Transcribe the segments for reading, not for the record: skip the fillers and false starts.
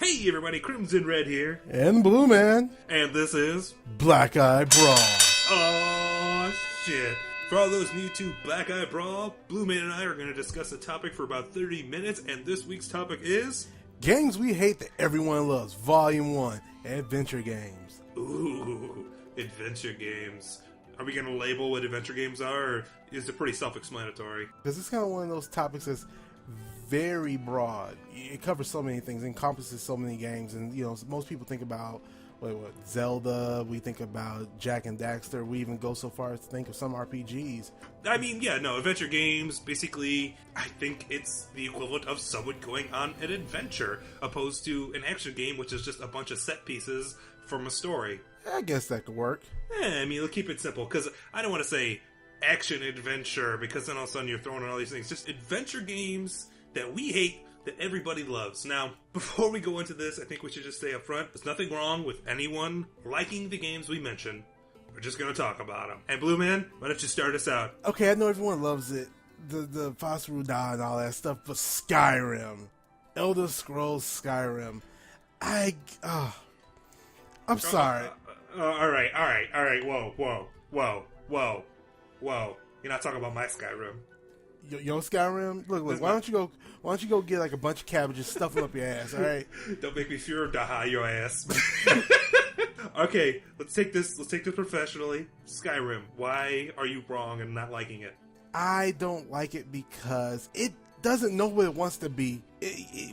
Hey everybody, Crimson Red here. And Blumann. And this is Black Eye Brawl. Oh shit. For all those new to Black Eye Brawl, Blumann and I are going to discuss a topic for about 30 minutes, and this week's topic is... games we hate that everyone loves. Vol.1. Adventure games. Ooh, adventure games. Are we going to label what adventure games are, or is it pretty self-explanatory? Because it's kind of one of those topics that's very broad. It covers so many things, encompasses so many games, and you know, most people think about what Zelda, we think about Jak and Daxter, we even go so far as to think of some RPGs. I mean, yeah, no, adventure games, basically, I think it's the equivalent of someone going on an adventure, opposed to an action game, which is just a bunch of set pieces from a story. I guess that could work. I mean, let's keep it simple, because I don't want to say action adventure, because then all of a sudden you're throwing in all these things. Just adventure games that we hate, that everybody loves. Now, before we go into this, I think we should just say up front, there's nothing wrong with anyone liking the games we mention. We're just going to talk about them. And Blumann, why don't you start us out? Okay, I know everyone loves it, the Fus-Dur-ah and all that stuff, but Skyrim, Elder Scrolls Skyrim, I'm sorry. All right. Whoa. You're not talking about my Skyrim. Yo, Skyrim, look. Why don't you go get like a bunch of cabbages, stuff them up your ass, all right? Don't make me Fus-Dur-ah your ass. Okay, let's take this professionally. Skyrim, why are you wrong and not liking it? I don't like it because it doesn't know what it wants to be.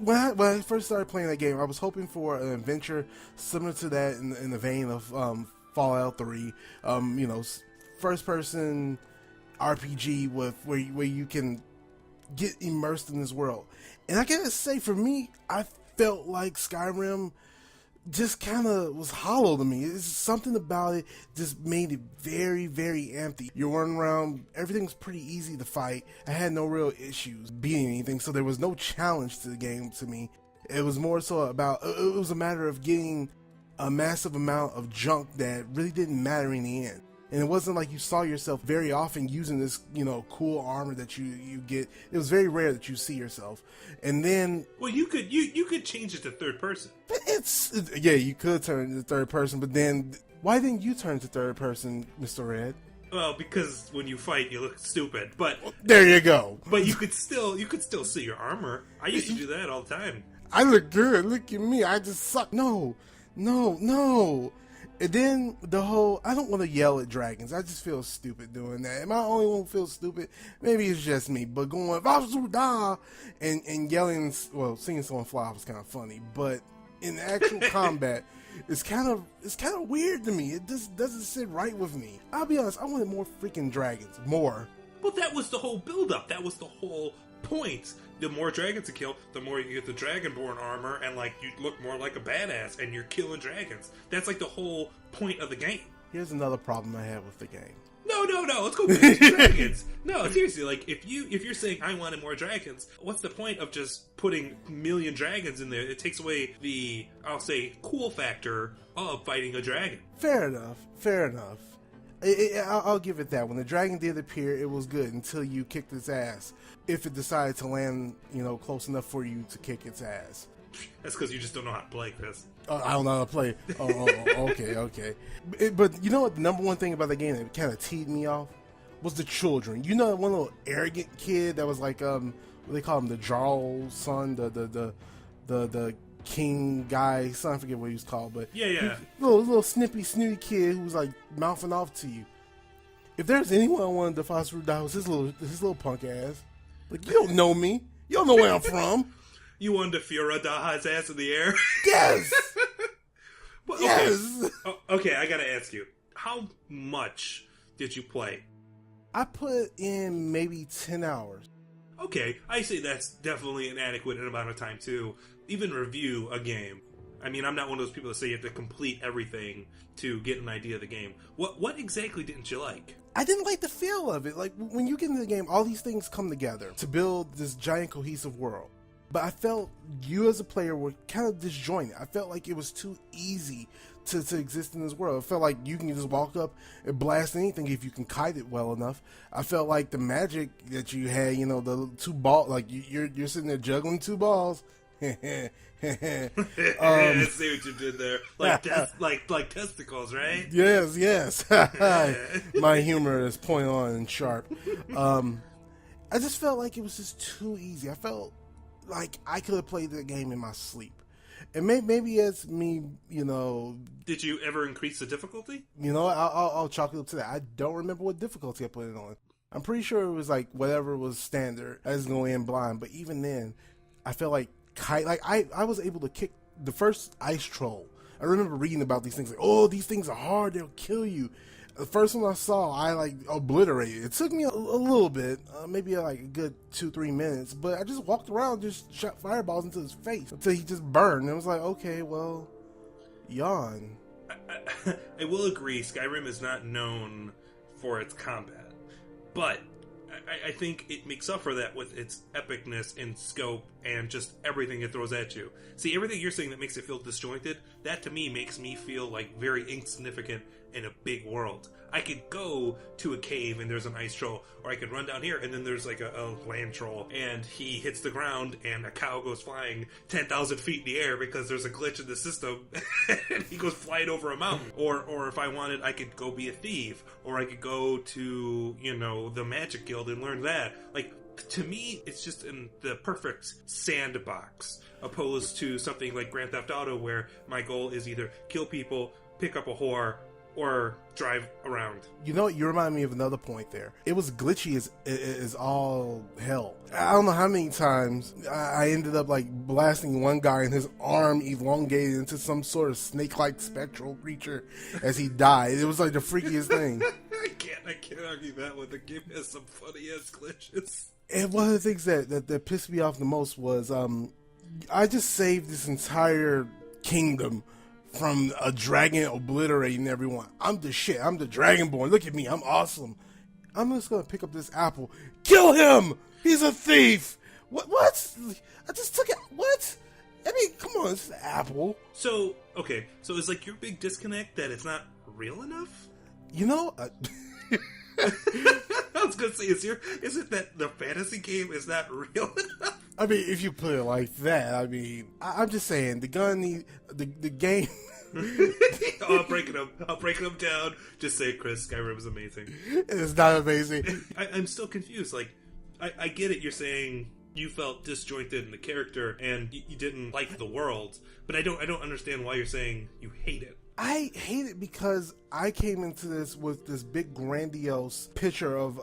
When I first started playing that game, I was hoping for an adventure similar to that in the vein of Fallout 3. First person RPG with where you can get immersed in this world. And I gotta say, for me, I felt like Skyrim just kind of was hollow to me. It's something about it just made it very, very empty. You're running around, everything's pretty easy to fight. I had no real issues beating anything, so there was no challenge to the game to me. It was more so about, it was a matter of getting a massive amount of junk that really didn't matter in the end. And it wasn't like you saw yourself very often using this, cool armor that you get. It was very rare that you see yourself. And then... well, you could change it to third person. Yeah, you could turn to third person, but then... why didn't you turn to third person, Mr. Red? Well, because when you fight, you look stupid. But there you go. But you could still see your armor. I used to do that all the time. I look good. Look at me. I just suck. No. And then the whole, I don't want to yell at dragons. I just feel stupid doing that. Am I the only one who feels stupid? Maybe it's just me. But going, Fus-Dur-ah, and yelling, well, seeing someone fly was kind of funny. But in actual combat, it's kind of weird to me. It just doesn't sit right with me. I'll be honest, I wanted more freaking dragons. More. Well, that was the whole build-up. That was the whole point. The more dragons you kill, the more you get the Dragonborn armor, and you look more like a badass, and you're killing dragons. That's the whole point of the game. Here's another problem I have with the game. No. Let's go back to dragons. No, seriously. If you're saying I wanted more dragons, what's the point of just putting a million dragons in there? It takes away the, I'll say, cool factor of fighting a dragon. Fair enough. I'll give it that. When the dragon did appear, it was good until you kicked its ass. If it decided to land, close enough for you to kick its ass. That's because you just don't know how to play, Chris. I don't know how to play. Okay. But you know what? The number one thing about the game that kind of teed me off was the children. You know, one little arrogant kid that was like, what they call him, the Jarl son, the king guy, son, I forget what he was called, but yeah, little snippy, snooty kid who was like mouthing off to you. If there's anyone I wanted to Fus-Dur-ah, was his little punk ass. Like, you don't know me. You don't know where I'm from. You wanted to Fus-Dur-ah his ass in the air? Yes. Well, okay. Yes. Okay, I gotta ask you, how much did you play? I put in maybe 10 hours. Okay, I say that's definitely an adequate amount of time to even review a game. I mean, I'm not one of those people that say you have to complete everything to get an idea of the game. What exactly didn't you like? I didn't like the feel of it. Like, when you get into the game, all these things come together to build this giant cohesive world. But I felt you as a player were kind of disjointed. I felt like it was too easy to exist in this world. I felt like you can just walk up and blast anything if you can kite it well enough. I felt like the magic that you had, the two balls, like you're sitting there juggling two balls, I see what you did there. Like testicles, right? Yes. My humor is point on and sharp. I just felt like it was just too easy. I felt like I could have played the game in my sleep. And maybe it's me, Did you ever increase the difficulty? I'll chalk it up to that. I don't remember what difficulty I put it on. I'm pretty sure it was like whatever was standard. I was going in blind. But even then, I felt like I was able to kick the first ice troll. I remember reading about these things. Like, oh, these things are hard. They'll kill you. The first one I saw, I obliterated. It took me a little bit, maybe like a good 2-3 minutes, but I just walked around, just shot fireballs into his face until he just burned. And it was like, okay, well, yawn. I will agree, Skyrim is not known for its combat, but I think it makes up for that with its epicness and scope and just everything it throws at you. See, everything you're saying that makes it feel disjointed, that to me makes me feel like very insignificant in a big world. I could go to a cave and there's an ice troll, or I could run down here and then there's like a land troll and he hits the ground and a cow goes flying 10,000 feet in the air because there's a glitch in the system and he goes flying over a mountain. Or if I wanted, I could go be a thief, or I could go to, the Magic Guild and learn that. Like, to me, it's just in the perfect sandbox, opposed to something like Grand Theft Auto where my goal is either kill people, pick up a whore, or drive around. You remind me of another point there. It was glitchy as all hell. I don't know how many times I ended up blasting one guy and his arm elongated into some sort of snake-like spectral creature as he died. It was like the freakiest thing. I can't argue that one. The game has some funny-ass glitches. And one of the things that pissed me off the most was I just saved this entire kingdom from a dragon obliterating everyone. I'm the shit. I'm the Dragonborn. Look at me. I'm awesome. I'm just going to pick up this apple. Kill him! He's a thief! What? I just took it. What? I mean, come on. It's an apple. So it's like your big disconnect that it's not real enough? I was going to say, is it that the fantasy game is not real enough? I mean, if you put it like that, I'm just saying, the game... I'm breaking them down. Just say, Chris, Skyrim is amazing. It's not amazing. I'm still confused. Like, I get it, you're saying you felt disjointed in the character and you didn't like the world, but I don't understand why you're saying you hate it. I hate it because I came into this with this big grandiose picture of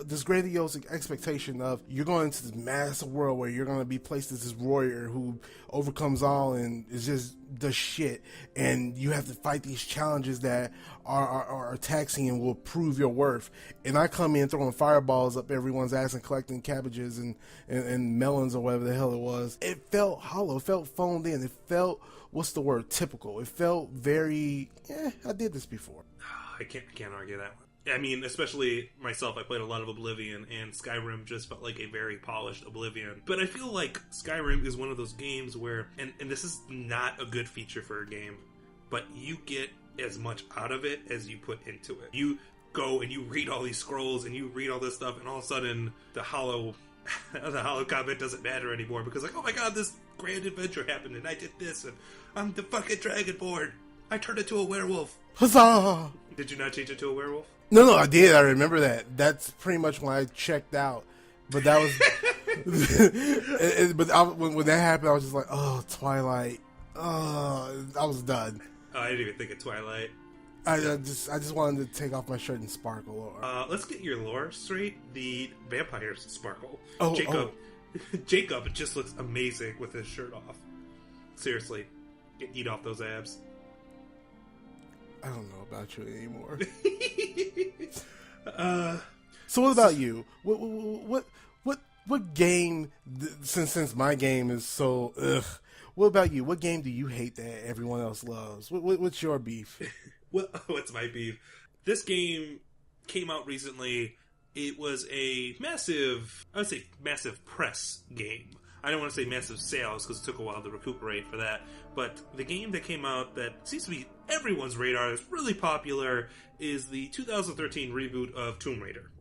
this grandiose expectation of you're going into this massive world where you're going to be placed as this warrior who overcomes all and is just the shit, and you have to fight these challenges that are taxing and will prove your worth. And I come in throwing fireballs up everyone's ass and collecting cabbages and melons or whatever the hell it was. It felt hollow. It felt phoned in. It felt, what's the word, typical. It felt very, I did this before. I can't argue that one. I mean, especially myself, I played a lot of Oblivion, and Skyrim just felt like a very polished Oblivion. But I feel like Skyrim is one of those games where, and this is not a good feature for a game, but you get as much out of it as you put into it. You go and you read all these scrolls, and you read all this stuff, and all of a sudden, the hollow combat doesn't matter anymore, because like, oh my god, this grand adventure happened, and I did this, and I'm the fucking Dragonborn. I turned into a werewolf. Huzzah! Did you not change it to a werewolf? No, I did. I remember that. That's pretty much when I checked out. But that was... when that happened, I was just like, oh, Twilight. Oh, I was done. Oh, I didn't even think of Twilight. I just wanted to take off my shirt and sparkle. Let's get your lore straight. The vampires sparkle. Oh, Jacob just looks amazing with his shirt off. Seriously. Eat off those abs. I don't know about you anymore. So what about you? What game? Since my game is so ugh. What about you? What game do you hate that everyone else loves? What's your beef? What's my beef? This game came out recently. It was a massive press game. I don't want to say massive sales because it took a while to recuperate for that. But the game that came out that seems to be everyone's radar, is really popular, is the 2013 reboot of Tomb Raider.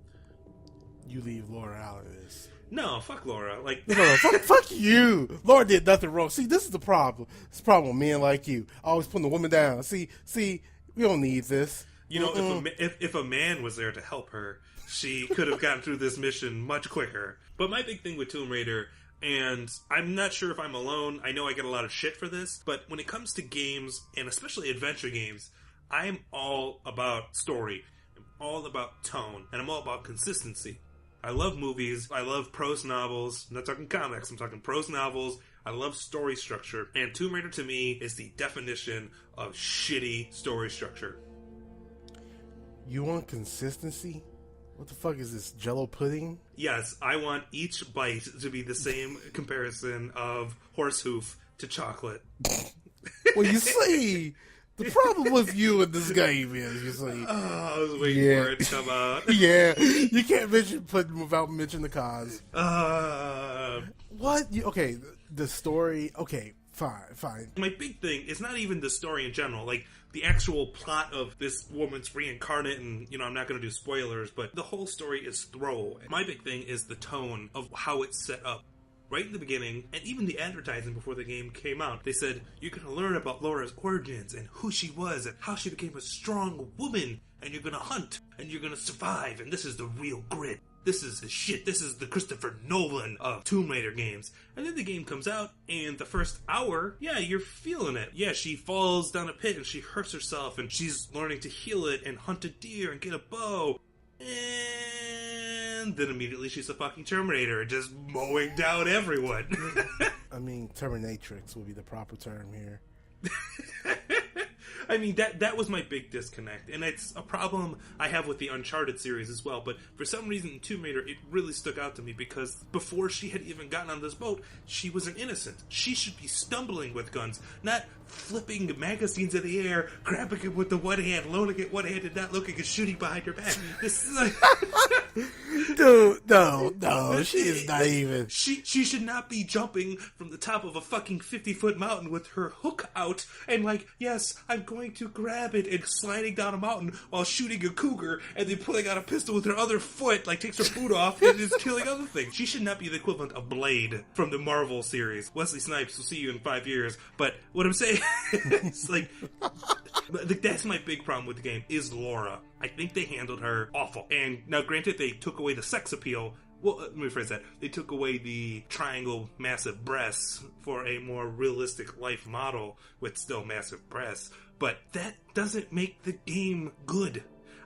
You leave Laura out of this. No, fuck Laura. Like, No, fuck you. Laura did nothing wrong. See, this is the problem. It's the problem with men like you. Always putting the woman down. See, we don't need this. you know, if a man was there to help her, she could have gotten through this mission much quicker. But my big thing with Tomb Raider, and I'm not sure if I'm alone, I know I get a lot of shit for this, but when it comes to games, and especially adventure games, I'm all about story. I'm all about tone, and I'm all about consistency. I love movies. I love prose novels. I'm not talking comics. I'm talking prose novels. I love story structure. And Tomb Raider to me is the definition of shitty story structure. You want consistency? What the fuck is this, Jell-O pudding? Yes, I want each bite to be the same comparison of horse hoof to chocolate. Well, you see, the problem with you in this game is, you see... Oh, I was waiting for it to come out. Yeah, you can't mention pudding without mentioning the cause. What? Okay, the story... Okay, fine. My big thing is not even the story in general, like the actual plot of this woman's reincarnate, and, you know, I'm not going to do spoilers, but the whole story is throwaway. My big thing is the tone of how it's set up. Right in the beginning, and even the advertising before the game came out, they said, you're going to learn about Laura's origins and who she was and how she became a strong woman, and you're going to hunt, and you're going to survive, and this is the real grit. This is the shit. This is the Christopher Nolan of Tomb Raider games. And then the game comes out, and the first hour, yeah, you're feeling it. Yeah, she falls down a pit, and she hurts herself, and she's learning to heal it, and hunt a deer, and get a bow. And then immediately she's a fucking Terminator, just mowing down everyone. I mean, Terminatrix would be the proper term here. I mean, that was my big disconnect, and it's a problem I have with the Uncharted series as well, but for some reason in Tomb Raider, it really stuck out to me, because before she had even gotten on this boat, she was an innocent. She should be stumbling with guns, not flipping magazines in the air, grabbing it with the one hand, loading it one hand, and not looking and shooting behind her back. This is like... Dude, no, she is not even... She should not be jumping from the top of a fucking 50-foot mountain with her hook out, and like, yes, I'm going to grab it, and sliding down a mountain while shooting a cougar, and then pulling out a pistol with her other foot, like takes her boot off, and is killing other things. She should not be the equivalent of Blade from the Marvel series. Wesley Snipes will see you in 5 years, but what I'm saying is, like, that's my big problem with the game, is Laura. I think they handled her awful. And now, granted, they took away the sex appeal. Well, let me rephrase that. They took away the triangle massive breasts for a more realistic life model with still massive breasts. But that doesn't make the game good.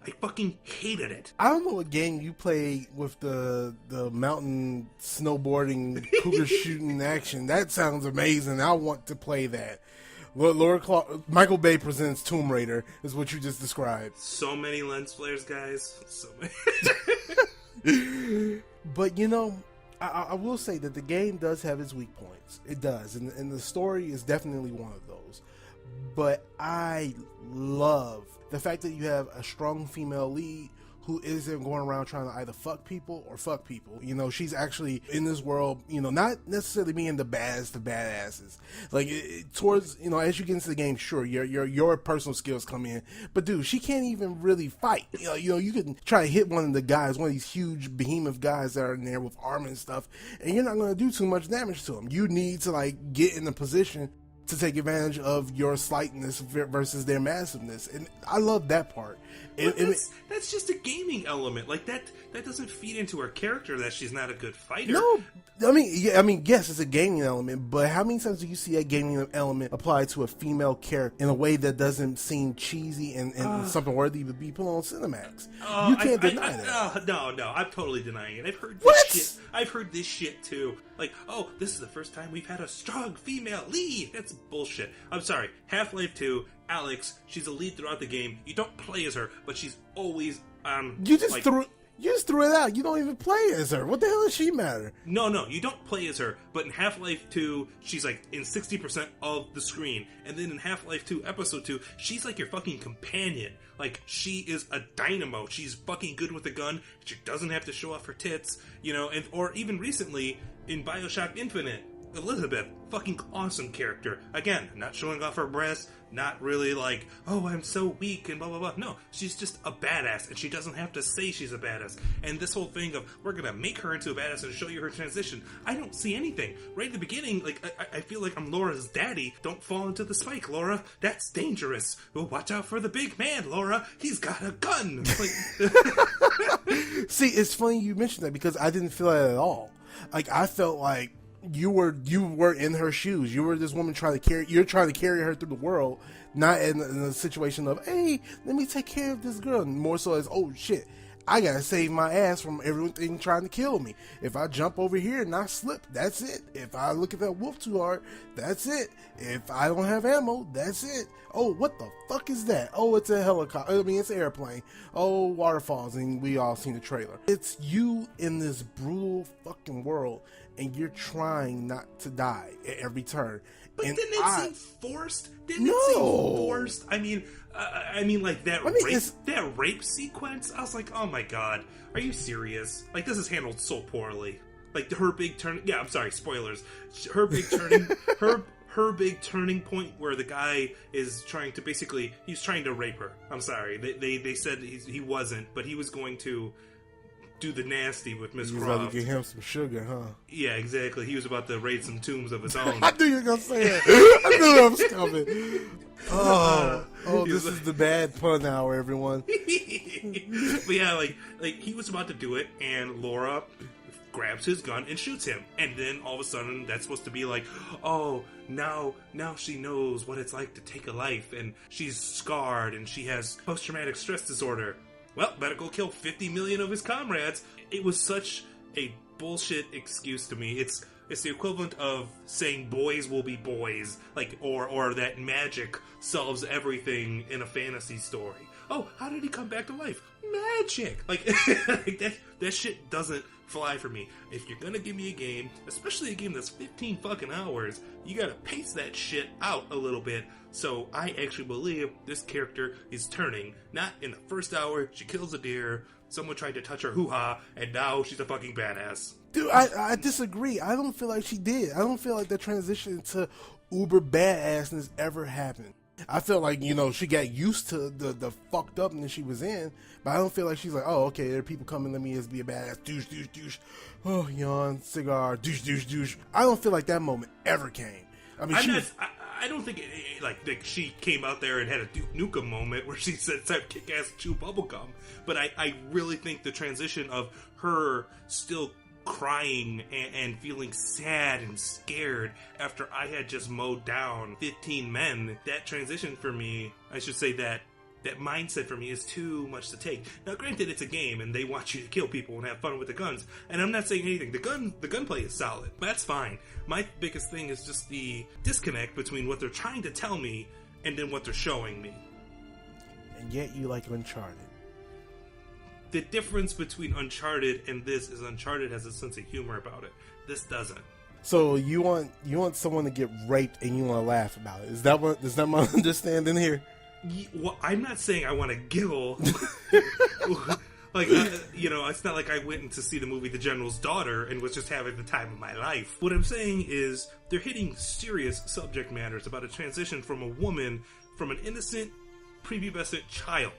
I fucking hated it. I don't know what game you play with the mountain snowboarding, cougar shooting action. That sounds amazing. I want to play that. Michael Bay presents Tomb Raider is what you just described. So many lens flares, guys. So many. But, you know, I will say that the game does have its weak points. It does. And the story is definitely one of those. But I love the fact that you have a strong female lead who isn't going around trying to either fuck people or fuck people. You know, she's actually in this world, you know, not necessarily being the baddest of badasses. Like, towards, you know, as you get into the game, sure, your personal skills come in. But, dude, she can't even really fight. You know, you can try to hit one of the guys, one of these huge behemoth guys that are in there with armor and stuff, and you're not going to do too much damage to them. You need to, like, get in a position to take advantage of your slightness versus their massiveness. And I love that part. That's just a gaming element. Like, that doesn't feed into her character that she's not a good fighter. No, I mean, yes, it's a gaming element, but how many times do you see that gaming element applied to a female character in a way that doesn't seem cheesy and something worthy to be put on Cinemax? You can't deny that. No, I'm totally denying it. I've heard this What? shit. I've heard this shit too. Like, oh, this is the first time we've had a strong female lead. That's bullshit. I'm sorry. Half-Life 2, Alex, she's a lead throughout the game. You don't play as her, but she's always on. You just threw it out. You don't even play as her. What the hell does she matter? No, you don't play as her, but in Half-Life 2, she's like in 60% of the screen. And then in Half-Life 2 Episode 2, she's like your fucking companion. Like, she is a dynamo. She's fucking good with a gun. She doesn't have to show off her tits, you know, or even recently in BioShock Infinite, Elizabeth, fucking awesome character. Again, not showing off her breasts, not really like, oh, I'm so weak and blah, blah, blah. No, she's just a badass, and she doesn't have to say she's a badass. And this whole thing of, we're gonna make her into a badass and show you her transition, I don't see anything. Right at the beginning, like, I feel like I'm Laura's daddy. Don't fall into the spike, Laura. That's dangerous. Well, watch out for the big man, Laura. He's got a gun. Like... See, it's funny you mentioned that, because I didn't feel that at all. Like, I felt like you were in her shoes. You were this woman trying to carry her through the world, not in a situation of, hey, let me take care of this girl. More so as, oh shit, I gotta save my ass from everything trying to kill me. If I jump over here and I slip, that's it. If I look at that wolf too hard, that's it. If I don't have ammo, that's it. Oh, what the fuck is that? Oh, it's a helicopter. I mean, it's an airplane. Oh, waterfalls, and we all seen the trailer. It's you in this brutal fucking world, and you're trying not to die at every turn. But and didn't it seem forced? Didn't it seem forced? I mean, like that rape sequence. I was like, oh my god, are you serious? Like, this is handled so poorly. Like, her big turn. Yeah, I'm sorry, spoilers. Her big turning. her big turning point where the guy is trying to he's trying to rape her. I'm sorry, they said he wasn't, but he was going to do the nasty with Miss Croft. You was about to get him some sugar, huh? Yeah, exactly. He was about to raid some tombs of his own. I knew you were gonna say it. I knew that was coming. This is the bad pun hour, everyone. But yeah, like he was about to do it, and Laura grabs his gun and shoots him. And then all of a sudden, that's supposed to be like, oh, now she knows what it's like to take a life, and she's scarred, and she has post-traumatic stress disorder. Well, better go kill 50 million of his comrades. It was such a bullshit excuse to me. It's the equivalent of saying boys will be boys, like, or that magic solves everything in a fantasy story. Oh, how did he come back to life? Magic! Like, that shit doesn't fly for me. If you're gonna give me a game, especially a game that's 15 fucking hours, you gotta pace that shit out a little bit. So I actually believe this character is turning. Not in the first hour, she kills a deer, someone tried to touch her hoo-ha, and now she's a fucking badass. Dude, I disagree. I don't feel like she did. I don't feel like the transition to uber badassness ever happened. I feel like, she got used to the fucked upness she was in, but I don't feel like she's like, oh, okay, there are people coming, let me just be a badass, douche, douche, douche, oh, yawn, cigar, douche, douche, douche. I don't feel like that moment ever came. I mean, I don't think like she came out there and had a Duke Nukem moment where she said type kick-ass chew bubblegum, but I really think the transition of her still crying and feeling sad and scared after I had just mowed down 15 men, that transition for me, I should say that mindset for me is too much to take. Now, granted, it's a game and they want you to kill people and have fun with the guns, and I'm not saying anything. The gunplay is solid. That's fine. My biggest thing is just the disconnect between what they're trying to tell me and then what they're showing me. And yet you like Uncharted. The difference between Uncharted and this is Uncharted has a sense of humor about it. This doesn't. So you want someone to get raped and you want to laugh about it? Is that my understanding here? Well, I'm not saying I want to giggle. Like, it's not like I went in to see the movie The General's Daughter and was just having the time of my life. What I'm saying is they're hitting serious subject matters about a transition from a woman, from an innocent, prepubescent child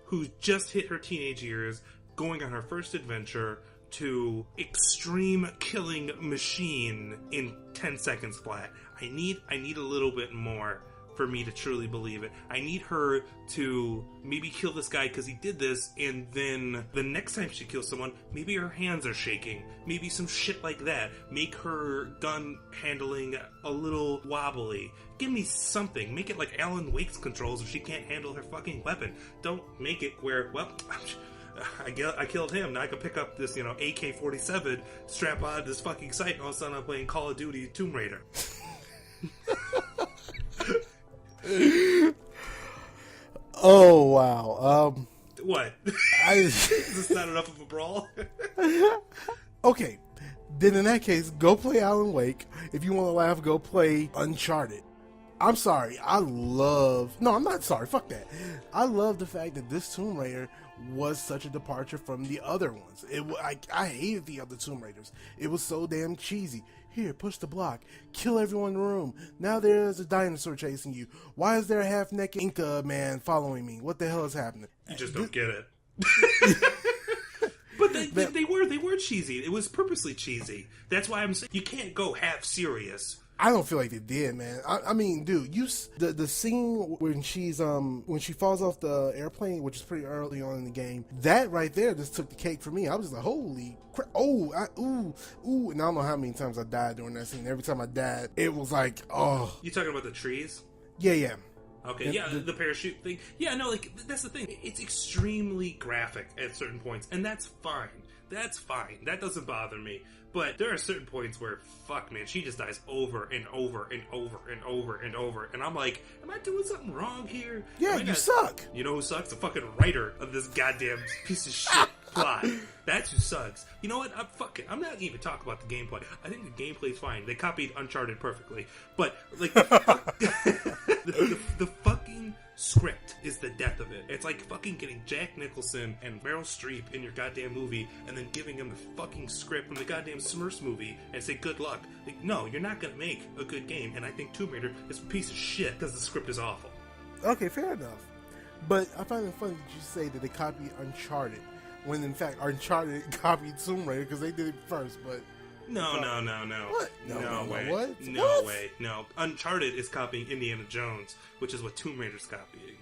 who just hit her teenage years, going on her first adventure, to extreme killing machine in 10 seconds flat. I need a little bit more for me to truly believe it. I need her to maybe kill this guy because he did this, and then the next time she kills someone, maybe her hands are shaking. Maybe some shit like that. Make her gun handling a little wobbly. Give me something. Make it like Alan Wake's controls if she can't handle her fucking weapon. Don't make it where, well, I killed him. Now I can pick up this, AK-47, strap on this fucking sight, and all of a sudden I'm playing Call of Duty Tomb Raider. Oh wow! What? Is this not enough of a brawl? Okay, then in that case, go play Alan Wake. If you want to laugh, go play Uncharted. I'm sorry. No, I'm not sorry. Fuck that. I love the fact that this Tomb Raider was such a departure from the other ones. I hated the other Tomb Raiders. It was so damn cheesy. Here, push the block. Kill everyone in the room. Now there's a dinosaur chasing you. Why is there a half-naked Inca man following me? What the hell is happening? You just don't get it. But they were cheesy. It was purposely cheesy. That's why I'm saying you can't go half serious. I don't feel like they did, man. I mean, dude, the scene when she falls off the airplane, which is pretty early on in the game, that right there just took the cake for me. I was just like, holy crap! Ooh, and I don't know how many times I died during that scene. Every time I died, it was like, oh. You talking about the trees? Yeah. Okay, the parachute thing. Yeah, no, like, that's the thing. It's extremely graphic at certain points, and that's fine. That's fine. That doesn't bother me. But there are certain points where, fuck, man, she just dies over and over and over and over and over. And I'm like, am I doing something wrong here? Yeah, you suck. You know who sucks? The fucking writer of this goddamn piece of shit plot. That's who sucks. You know what? I'm not even talking about the gameplay. I think the gameplay's fine. They copied Uncharted perfectly. But, like, the fucking script is the death of it. It's like fucking getting Jack Nicholson and Meryl Streep in your goddamn movie and then giving them the fucking script from the goddamn Smurfs movie and say good luck. Like, no, you're not gonna make a good game, and I think Tomb Raider is a piece of shit because the script is awful. Okay, fair enough. But I find it funny that you say that they copied Uncharted when in fact Uncharted copied Tomb Raider because they did it first, but No. What? No way. What? No What? way. No. Uncharted is copying Indiana Jones, which is what Tomb Raider's copying.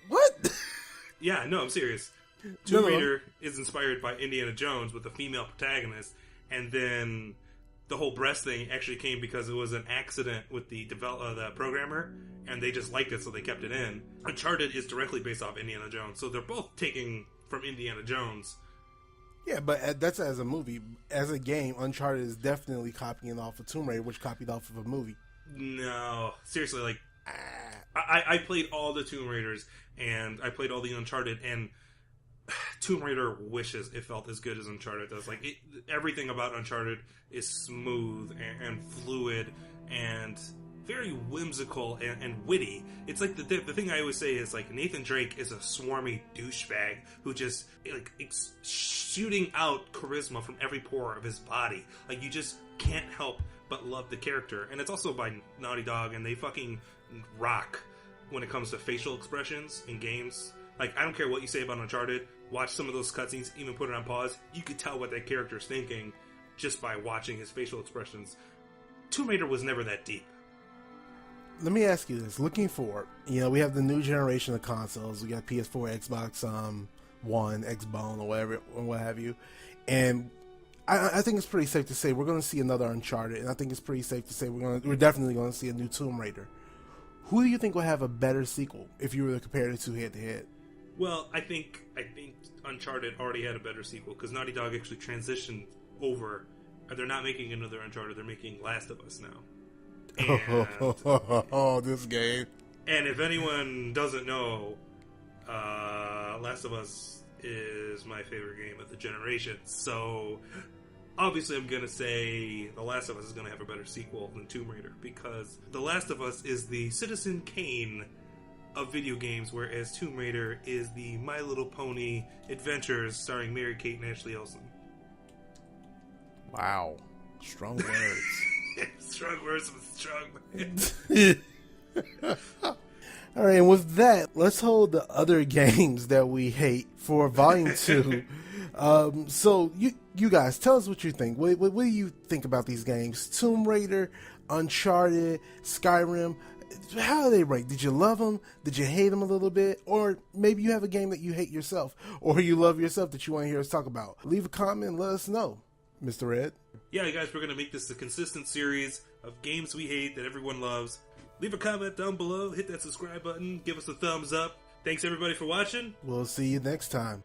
What? Yeah, no, I'm serious. Tomb Raider is inspired by Indiana Jones with a female protagonist, and then the whole breast thing actually came because it was an accident with the programmer, and they just liked it, so they kept it in. Uncharted is directly based off Indiana Jones, so they're both taking from Indiana Jones. Yeah, but that's as a movie. As a game, Uncharted is definitely copying off of Tomb Raider, which copied off of a movie. No, seriously, like, I played all the Tomb Raiders, and I played all the Uncharted, and Tomb Raider wishes it felt as good as Uncharted does. Like, everything about Uncharted is smooth and fluid and very whimsical and witty. It's like the thing I always say is, like, Nathan Drake is a swarmy douchebag who just, like, shooting out charisma from every pore of his body. Like, you just can't help but love the character. And it's also by Naughty Dog, and they fucking rock when it comes to facial expressions in games. Like, I don't care what you say about Uncharted, watch some of those cutscenes, even put it on pause, you could tell what that character's thinking just by watching his facial expressions. Tomb Raider was never that deep. Let me ask you this. Looking forward, we have the new generation of consoles. We got PS4, Xbox One, Xbone, or whatever, or what have you. And I think it's pretty safe to say we're going to see another Uncharted. And I think it's pretty safe to say we're definitely going to see a new Tomb Raider. Who do you think will have a better sequel if you were to compare the two head to head? Well, I think Uncharted already had a better sequel because Naughty Dog actually transitioned over. They're not making another Uncharted. They're making Last of Us now. And, this game. And if anyone doesn't know, Last of Us is my favorite game of the generation. So, obviously I'm going to say The Last of Us is going to have a better sequel than Tomb Raider because The Last of Us is the Citizen Kane of video games, whereas Tomb Raider is the My Little Pony adventures starring Mary-Kate and Ashley Olsen. Wow. Strong words. Strong words with strong man. All right, and with that, let's hold the other games that we hate for Volume 2. So, you guys, tell us what you think. What do you think about these games? Tomb Raider, Uncharted, Skyrim. How are they ranked? Did you love them? Did you hate them a little bit? Or maybe you have a game that you hate yourself, or you love yourself that you want to hear us talk about. Leave a comment and let us know, Mr. Red. Yeah, guys, we're going to make this a consistent series of games we hate that everyone loves. Leave a comment down below, hit that subscribe button, give us a thumbs up. Thanks everybody for watching. We'll see you next time.